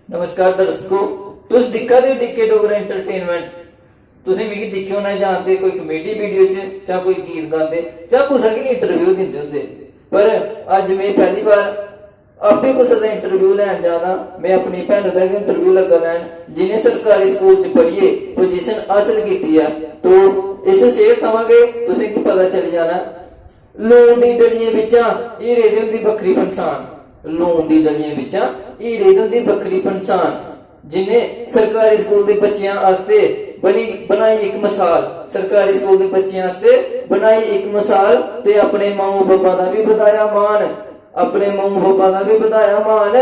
नमस्कार दर्शकों, तुस दिक्खा दे डीके डोगरा एंटरटेनमेंट। तुसें मिगी दिक्खेओ ना जां ते कोई कॉमेडी वीडियो च जां कोई गीत गांदे जां कुसै गी इंटरव्यू दिंदे होंदे, पर अज मैं पहली बार आपे कुसै दा इंटरव्यू लैन जाना। मैं अपनी भैन दा इंटरव्यू लगा लैन जिन्हें सरकारी स्कूल च पढ़िए पोजीशन हासिल की है। तो इस शेयर थमांगे तुसें की पता चल जाना लून दी डलियें बिच्चा हीरे दी हुंदी बक्खरी पंछान। लून दी डलियें बिच्चा हीरे दी हुंदी बक्खरी पंछान, जिन्हें सरकारी स्कूल दे बच्चेआं आस्ते बनाई एक मिसाल। सरकारी स्कूल दे बच्चेआं आस्ते बनाई एक मिसाल ते अपने माऊ बाबा दा भी बधाया मान। अपने माऊ बाबा दा भी बधाया मान।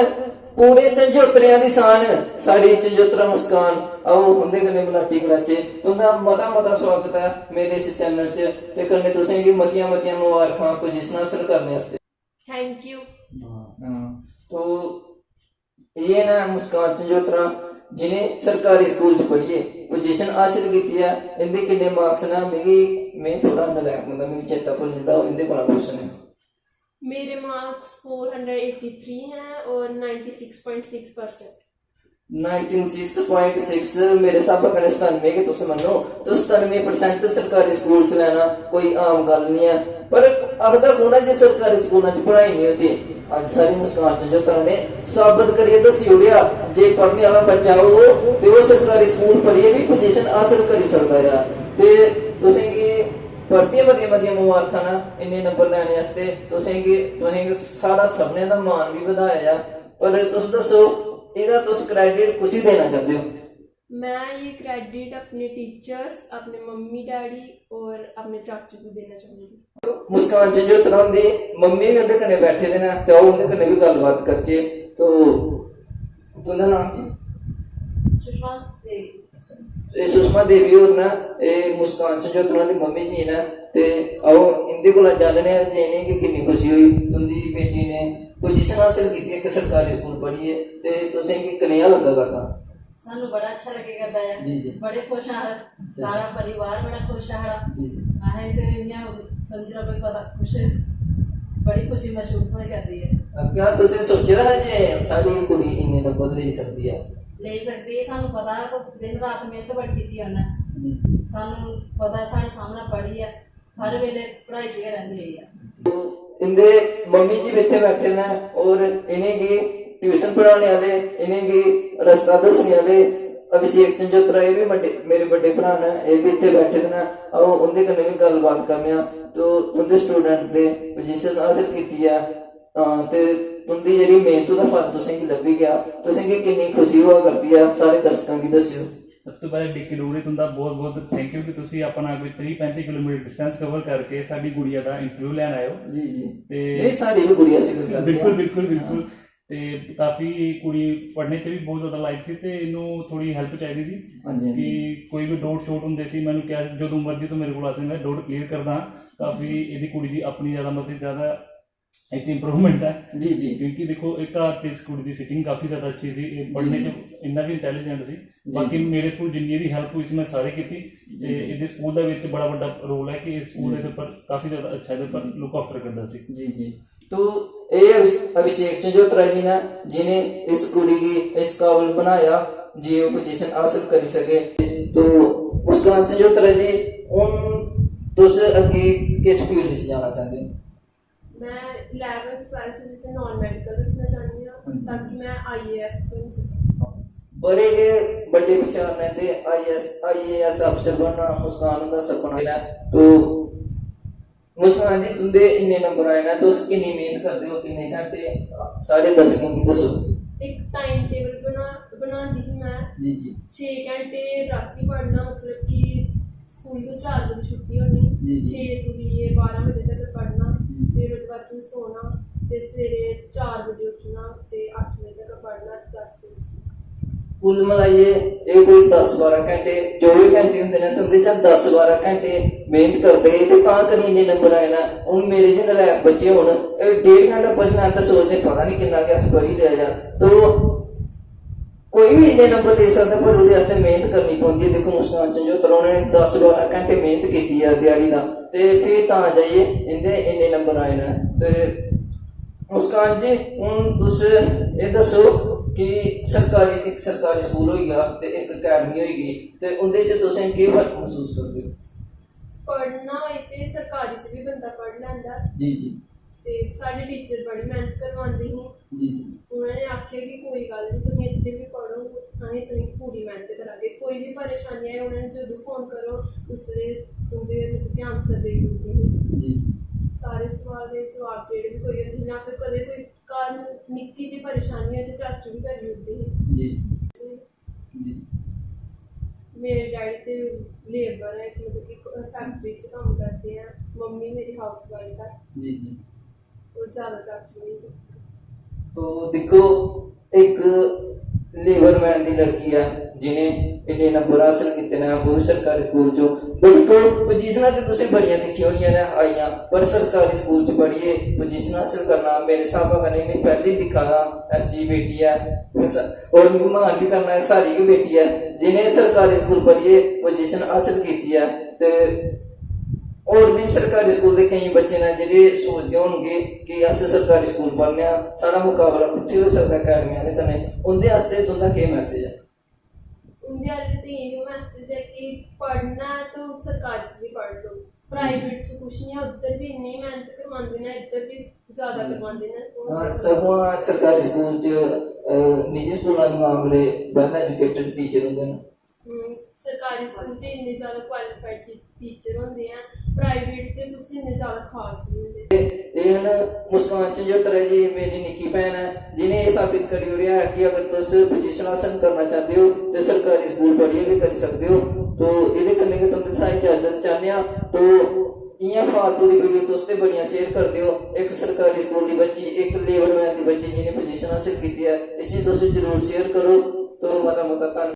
पूरे झंझोतरियां दी शान साड़ी झंझोतरा मुस्कान। आओ उंदे कन्नै मलाटी कराचे। तुंदा मता मता स्वागत है मेरे इस चैनल च ते कन्नै तुसें गी मतियां मतियां मुबारखां पोजीशन हासिल करने आस्ते। Thank you. तो ये ना मुस्कान झंझोतरा जिन्हें सरकारी स्कूल च पढ़िए पोजीशन हासिल की है। इंदे किन्ने मार्क्स ना मैं थोड़ा नलायक बंदा, मिगी चेता भुल जांदा। इंदे कोला क्वेश्चन है। मेरे मार्क्स 483 हैं और 96.6%। 96.6 मेरे हिसाब कन्नै 97 के तुस मन्नो तो 97% सरकारी स्कूल च लैना कोई आम गल नहीं है। पर आखदा कौन है जे सरकारी स्कूलों च पढ़ाई नहीं होती। अज सारी मुस्कान झंझोतरा ने साबित करिए दसी ओड़िया जे पढ़ने वाला बच्चा हो ते वो सरकारी स्कूल पढ़िए भी पोजीशन हासिल करी सकदा है। ते तुसें गी भर्तियां मतियां मुबारखां ना इन्ने नंबर लैने आस्ते। तुसें साढ़ा सभनें दा मान भी बधाया। पर तुस दसो ਇਹਦਾ ਤੁਸੀਂ ਕ੍ਰੈਡਿਟ ਕੁਸੀ ਦੇਣਾ ਚਾਹੁੰਦੇ ਹੋ? मैं ये क्रेडिट अपने टीचर्स, अपने मम्मी डैडी और अपने चाचू को देना चाहूंगी। मुस्कान झंझोतरा दी मम्मी भी उनके कन्ने बैठे दे ना ते आओ उनके कन्ने भी गलबात करचे। तो तुंदा नाम की? सुषमा देवी। सुषमा देवी और ना मुस्कान झंझोतरा दी मम्मी जी ने ते आओ इंदे कोला जानने आ जे इन्हें की कितनी खुशी हुई तुंदी बेटी ने पोजीशन हासिल की है कि सरकारी स्कूल पढ़िए ते तुसें की कनेहा लगा करना? सानू बड़ा अच्छा लगेगा दया जी जी बड़े खुश हैं। सारा परिवार बड़ा खुश है। जी जी आहे ते इन्या समझ रहा कोई पता खुश बड़ी खुशी महसूस होई करदी है। क्या तुसें सोचे दा जे साडी कुड़ी इन्ने नंबर ले सकदी है? ले सकदी है। सानू पता है को दिन रात मेहनत बड़ी कीती उन्हें। जी जी सानू पता है साडे सामने पढ़ी है हर वेले पढ़ाई च गै रहिंदी रही है। इंदे मम्मी जी बैठे बैठे ने और इन्हें की ट्यूशन पढ़ाने वाले इन्हें की रास्ता दसने वाले अभिषेक झंझोतरा ये भी मेरे बड़े भरा ने ये भी इतने बैठे ने। आओ उनके कन्नै भी गलबात करने। तो तुंदे स्टूडेंट दे पोजीशन हासिल की है ते तुंदी जेहड़ी मेहनत दा फल तुसें गी लब्भी गया, तुसें गी कितनी खुशी हुआ करती है सारे दर्शकों की दस्सियो। सब तो पहले डीके डोगरी तुंदा बहुत बहुत थैंक यू कि तुसी अपना कोई 30-35 किलोमीटर डिस्टेंस कवर करके साडी गुड़िया दा इंटरव्यू लैन आए हो। जी जी ते नहीं साडी भी गुड़िया सी गल बिल्कुल बिल्कुल बिल्कुल ते काफी कुड़ी पढ़ने च भी बहुत ज्यादा लाइक सी ते इनू थोड़ी हेल्प चाहिदी सी कि कोई भी डाउट शॉट हुंदे सी मैनू क्या जो मर्जी तो मेरे को आते मैं डाउट क्लियर करदा। काफी इहदी कुड़ी दी अपनी ज्यादा एक इंप्रूवमेंट है। जी जी क्योंकि देखो एक इस कुड़ी दी सिटिंग काफी ज्यादा अच्छी सी, पढ़ने च इन्ना भी इंटैलीजेंट सी। बाकी मेरे थ्रू जिन्नी दी हेल्प हुई मैं सारे की ते इहदे स्कूल दा विच बड़ा बड़ा रोल है कि इस स्कूल दे उपर काफी ज्यादा अच्छा इहदे उपर लुक आफ्टर करदा सी। जी जी तो ये अभिषेक झंझोतरा जी ने जिन्हें इस कुड़ी की इस काबिल बनाया जी वो पोजीशन हासिल कर सके। तो मुस्कान झंझोतरा जी उन तुस अगे किस फील्ड च जाना चाहते हो? मैं 11th 12th से नॉन मेडिकल रखना चाहती हूँ ताकि मैं IAS बन सकूँ। बड़े बड़े विचार ने ते IAS अफसर बनना मुस्कान का सपना है। तो मुस्कान जी तुंदे इन्ने नंबर आए ना तुस कितनी मेहनत करते हो, कितने घंटे सारे दर्शकों की दसो। एक टाइम टेबल बनाती हूँ मैं। जी जी 6 घंटे राती पढ़ना, मतलब कि स्कूल को 4 बजे छुट्टी होनी, 6 तो लिए 12 बजे तक पढ़ना, फिर उसके बाद तुम सोना, फिर सवेरे 4 बजे उठना ते 8 बजे तक पढ़ना 10 बजे। कुल मिलाइए ये कोई 10-12 घंटे 24 घंटे होंगे ना तुंदे च 10-12 घंटे मेहनत करते ते तां करी इन्ने नंबर आए ना। हुण मेरे च नलायक बच्चे हुण 1.5 घंटा पढ़ना तो सोचते पता नहीं कितना कि अस पढ़ी लिया जा। तो कोई भी इन्ने नंबर ले सकता पर उसदे वास्ते मेहनत करनी पौंदी है। देखो मुस्कान झंझोतरा उन्होंने 10-12 घंटे मेहनत की है दिहाड़ी दा ते फिर तां जाइए इंदे इन्ने नंबर आए ना। ते मुस्कान जी हुण तुस ये दसो कि सरकारी एक सरकारी स्कूल होएगा ते एक अकैडमी होएगी ते उंदे च तुसें केह् फर्क महसूस करदे हो? पढ़ना होए ते सरकारी च भी बंदा पढ़ लैंदा जी जी ते साढ़े टीचर बड़ी मेहनत करवांदे ही। जी जी उन्होंने आख्या कि कोई गल नहीं तुम इत्थे भी पढ़ो असें तुसें पूरी मेहनत करांगे कोई भी परेशानी आए उन्होंने जदों फोन करो उसदे उंदे मतलब कि आंसर देई दिंदे ही। जी सारे सवाल दे जवाब जेह्ड़े भी कोई होंदे जां फिर कदें कोई घर निक्की जी परेशानी होए ते चाचू भी करी ओड़दे ही। जी जी मेरे डैडी ते लेबर है मतलब कि फैक्ट्री च कम्म करते हैं, मम्मी मेरी हाउस वाइफ है जी जी और ज़्यादा चाचू नहीं करते। तो देखो एक लेबर मैन की लड़की है जिन्हें इन्ने बुरा असर किते ना वो भी सरकारी स्कूल चो दोस्तों पोजीशनां ते तुसें बड़ियां दिक्खी होनियां ने आईयां पर सरकारी स्कूल च पढ़िए पोजीशन हासिल करना मेरे हिसाब कन्नै मैं पहले ही दिक्खा था ऐसी बेटी है और मिगी मान भी करना है सारी की बेटी है जिन्हें सरकारी स्कूल पढ़िए पोजीशन हासिल की है ते और भी सरकारी स्कूल के कई बच्चे ने जेह्ड़े सोचदे होणगे कि अस सरकारी स्कूल पढ़ने आ साढ़ा मुकाबला कुत्थे हो सकदा अकैडमियां दे कन्नै उंदे आस्ते तुंदा केह् मैसेज है? उंदे आह्ले ते इहो मैसेज है कि पढ़ना है तो सरकारी च भी पढ़ लो, प्राइवेट च कुछ नहीं है, उधर भी इन्नी मेहनत करवांदे ने इधर भी ज्यादा करवांदे ने। सगुआं सरकारी स्कूल च निजी स्कूलों के मामले वेल एजुकेटेड टीचर होंदे ने। सरकारी स्कूल च इन्ने ज्यादा क्वालिफाइड टीचर होंदे हैं, प्राइवेट च कुछ इन्ने ज्यादा खास नहीं होंदे। ये है ना मुस्कान चंजोत्रा जी मेरी निक्की भैन है जिन्हें ये साबित करी ओड़ेआ है कि अगर तुस पोजीशन हासिल करना चाहते हो तो सरकारी स्कूल पढ़िए भी करी सकते हो। तो ये कन्नै गै तुंदी सारी इजाजत चाहने आ। तो इ'यां फालतू दी वीडियो तुस ते बड़ियां शेयर करदे हो, एक सरकारी स्कूल की बच्ची एक लेबर मैन की बच्ची जिन्हें पोजीशन हासिल की है इसी तुस जरूर शेयर करो। तो मतलब